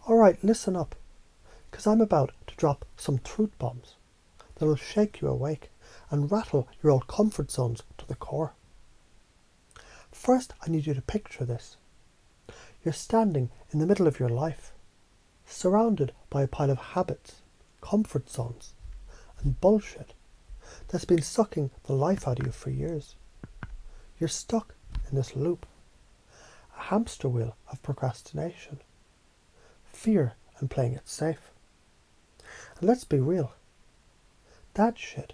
Alright, listen up, because I'm about to drop some truth bombs that'll shake you awake and rattle your old comfort zones to the core. First, I need you to picture this. You're standing in the middle of your life, surrounded by a pile of habits, comfort zones, and bullshit that's been sucking the life out of you for years. You're stuck in this loop, a hamster wheel of procrastination, fear, and playing it safe. And let's be real, that shit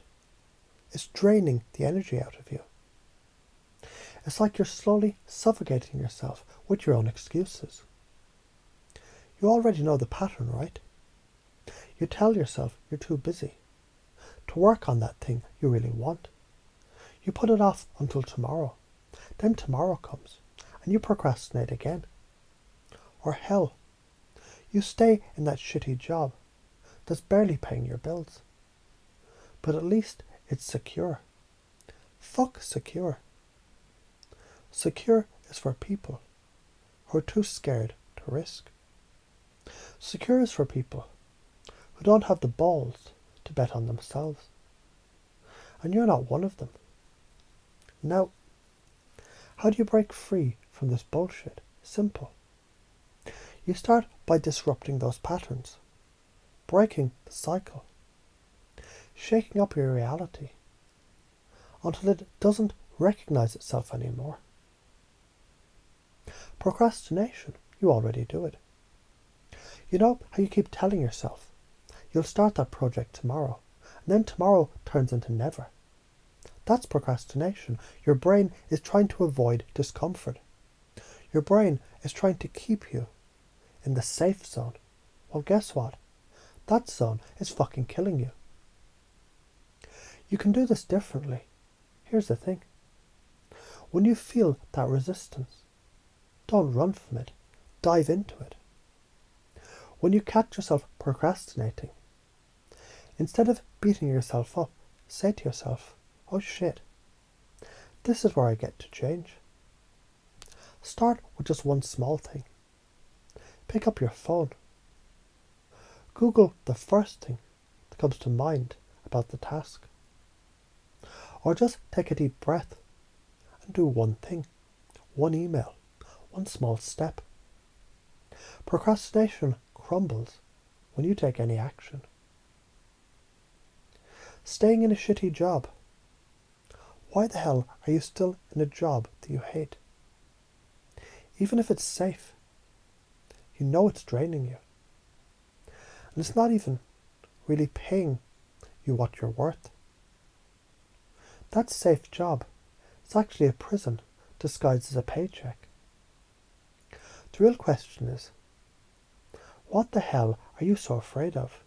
is draining the energy out of you. It's like you're slowly suffocating yourself with your own excuses. You already know the pattern, right? You tell yourself you're too busy to work on that thing you really want. You put it off until tomorrow. Then tomorrow comes and you procrastinate again. Or hell, you stay in that shitty job that's barely paying your bills. But at least it's secure. Fuck secure. Secure is for people who are too scared to risk. Secure is for people who don't have the balls to bet on themselves. And you're not one of them. Now, how do you break free from this bullshit? Simple. You start by disrupting those patterns, breaking the cycle, shaking up your reality until it doesn't recognize itself anymore. Procrastination, you already do it. You know how you keep telling yourself you'll start that project tomorrow, and then tomorrow turns into never. That's procrastination. Your brain is trying to avoid discomfort. Your brain is trying to keep you in the safe zone. Well, guess what? That zone is fucking killing you. You can do this differently. Here's the thing. When you feel that resistance, don't run from it. Dive into it. When you catch yourself procrastinating, instead of beating yourself up, say to yourself, oh shit, this is where I get to change. Start with just one small thing. Pick up your phone. Google the first thing that comes to mind about the task. Or just take a deep breath and do one thing, one email, one small step. Procrastination crumbles when you take any action. Staying in a shitty job. Why the hell are you still in a job that you hate? Even if it's safe, you know it's draining you. And it's not even really paying you what you're worth. That safe job is actually a prison disguised as a paycheck. The real question is, what the hell are you so afraid of?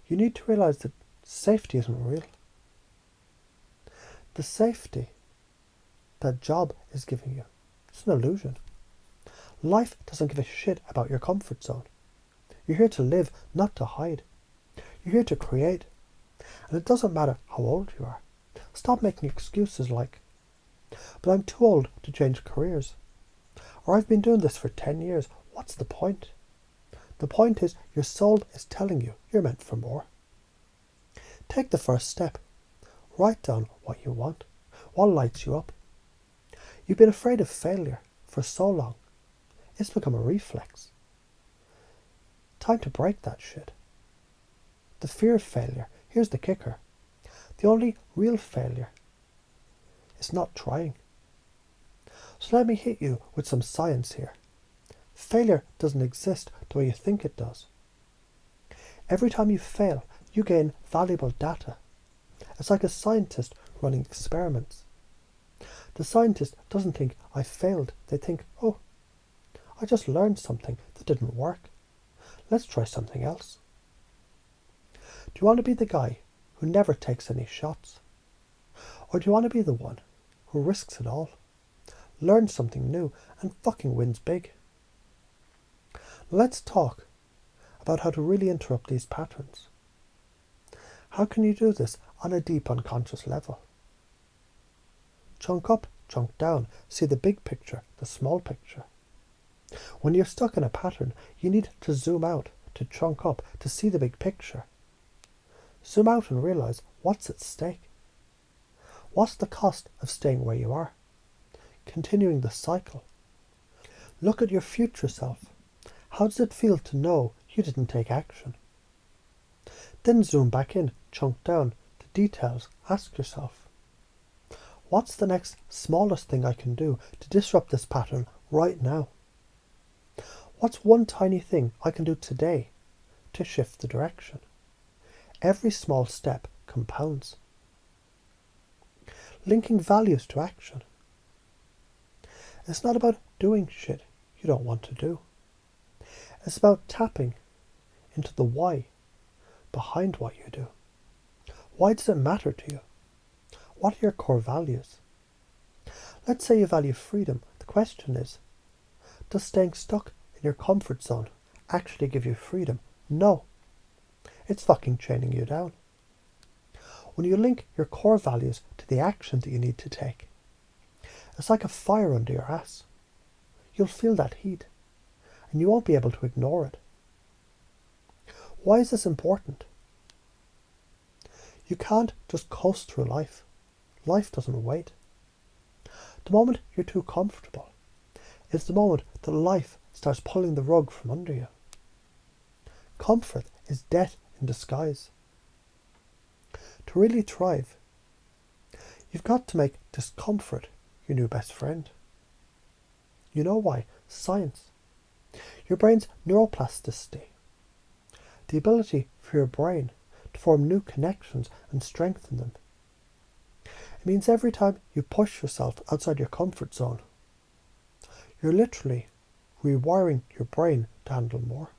You need to realize that safety isn't real. The safety that job is giving you, it's an illusion. Life doesn't give a shit about your comfort zone. You're here to live, not to hide. You're here to create. And it doesn't matter how old you are. Stop making excuses like, but I'm too old to change careers. Or I've been doing this for 10 years. What's the point? The point is your soul is telling you you're meant for more. Take the first step. Write down what you want, what lights you up. You've been afraid of failure for so long. It's become a reflex. Time to break that shit. The fear of failure, here's the kicker. The only real failure is not trying. So let me hit you with some science here. Failure doesn't exist the way you think it does. Every time you fail, you gain valuable data. It's like a scientist running experiments. The scientist doesn't think, I failed. They think, oh, I just learned something that didn't work. Let's try something else. Do you want to be the guy who never takes any shots? Or do you want to be the one who risks it all, learns something new, and fucking wins big? Let's talk about how to really interrupt these patterns. How can you do this on a deep unconscious level? Chunk up, chunk down. See the big picture, the small picture. When you're stuck in a pattern, you need to zoom out, to chunk up, to see the big picture. Zoom out and realise what's at stake. What's the cost of staying where you are? Continuing the cycle. Look at your future self. How does it feel to know you didn't take action? Then zoom back in, chunk down, to details. Ask yourself, what's the next smallest thing I can do to disrupt this pattern right now? What's one tiny thing I can do today to shift the direction? Every small step compounds. Linking values to action. It's not about doing shit you don't want to do. It's about tapping into the why behind what you do. Why does it matter to you? What are your core values? Let's say you value freedom. The question is, does staying stuck in your comfort zone actually give you freedom? No. It's fucking chaining you down. When you link your core values to the action that you need to take, it's like a fire under your ass. You'll feel that heat, and you won't be able to ignore it. Why is this important? You can't just coast through life. Life doesn't wait. The moment you're too comfortable is the moment that life starts pulling the rug from under you. Comfort is death in disguise. To really thrive, you've got to make discomfort your new best friend. You know why? Science. Your brain's neuroplasticity, the ability for your brain to form new connections and strengthen them. It means every time you push yourself outside your comfort zone, you're literally rewiring your brain to handle more.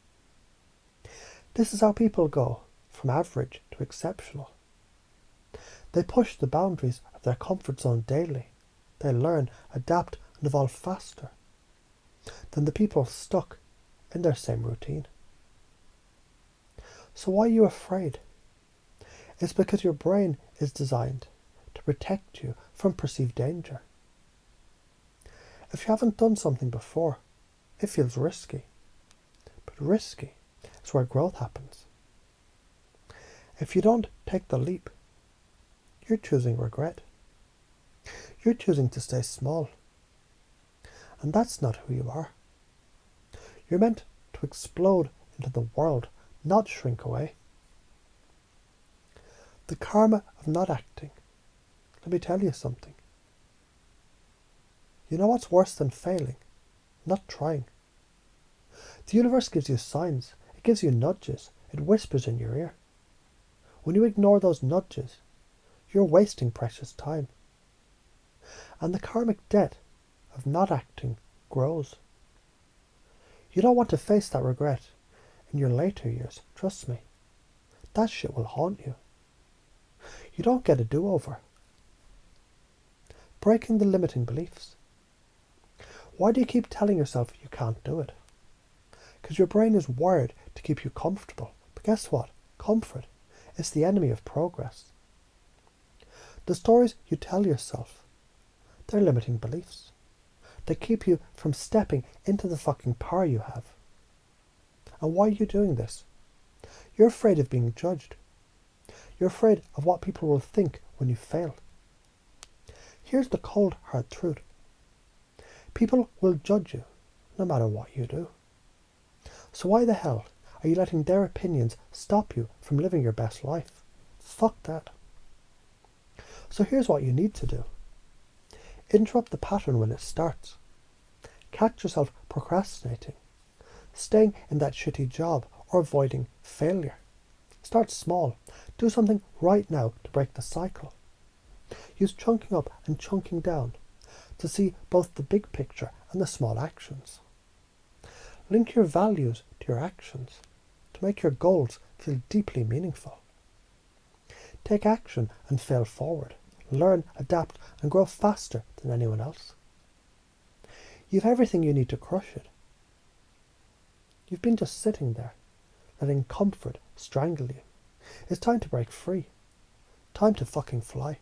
This is how people go from average to exceptional. They push the boundaries of their comfort zone daily. They learn, adapt, and evolve faster than the people stuck in their same routine. So why are you afraid? It's because your brain is designed to protect you from perceived danger. If you haven't done something before, it feels risky. But risky is where growth happens. If you don't take the leap, you're choosing regret. You're choosing to stay small. And that's not who you are. You're meant to explode into the world, not shrink away. The karma of not acting. Let me tell you something. You know what's worse than failing? Not trying. The universe gives you signs. It gives you nudges. It whispers in your ear. When you ignore those nudges, you're wasting precious time. And the karmic debt of not acting grows. You don't want to face that regret in your later years, trust me. That shit will haunt you. You don't get a do-over. Breaking the limiting beliefs. Why do you keep telling yourself you can't do it? Because your brain is wired to keep you comfortable. But guess what? Comfort is the enemy of progress. The stories you tell yourself, they're limiting beliefs. They keep you from stepping into the fucking power you have. And why are you doing this? You're afraid of being judged. You're afraid of what people will think when you fail. Here's the cold, hard truth. People will judge you no matter what you do. So why the hell are you letting their opinions stop you from living your best life? Fuck that. So here's what you need to do. Interrupt the pattern when it starts. Catch yourself procrastinating, staying in that shitty job, or avoiding failure. Start small. Do something right now to break the cycle. Use chunking up and chunking down to see both the big picture and the small actions. Link your values to your actions to make your goals feel deeply meaningful. Take action and fail forward. Learn, adapt, and grow faster than anyone else. You've everything you need to crush it. You've been just sitting there, letting comfort strangle you. It's time to break free. Time to fucking fly.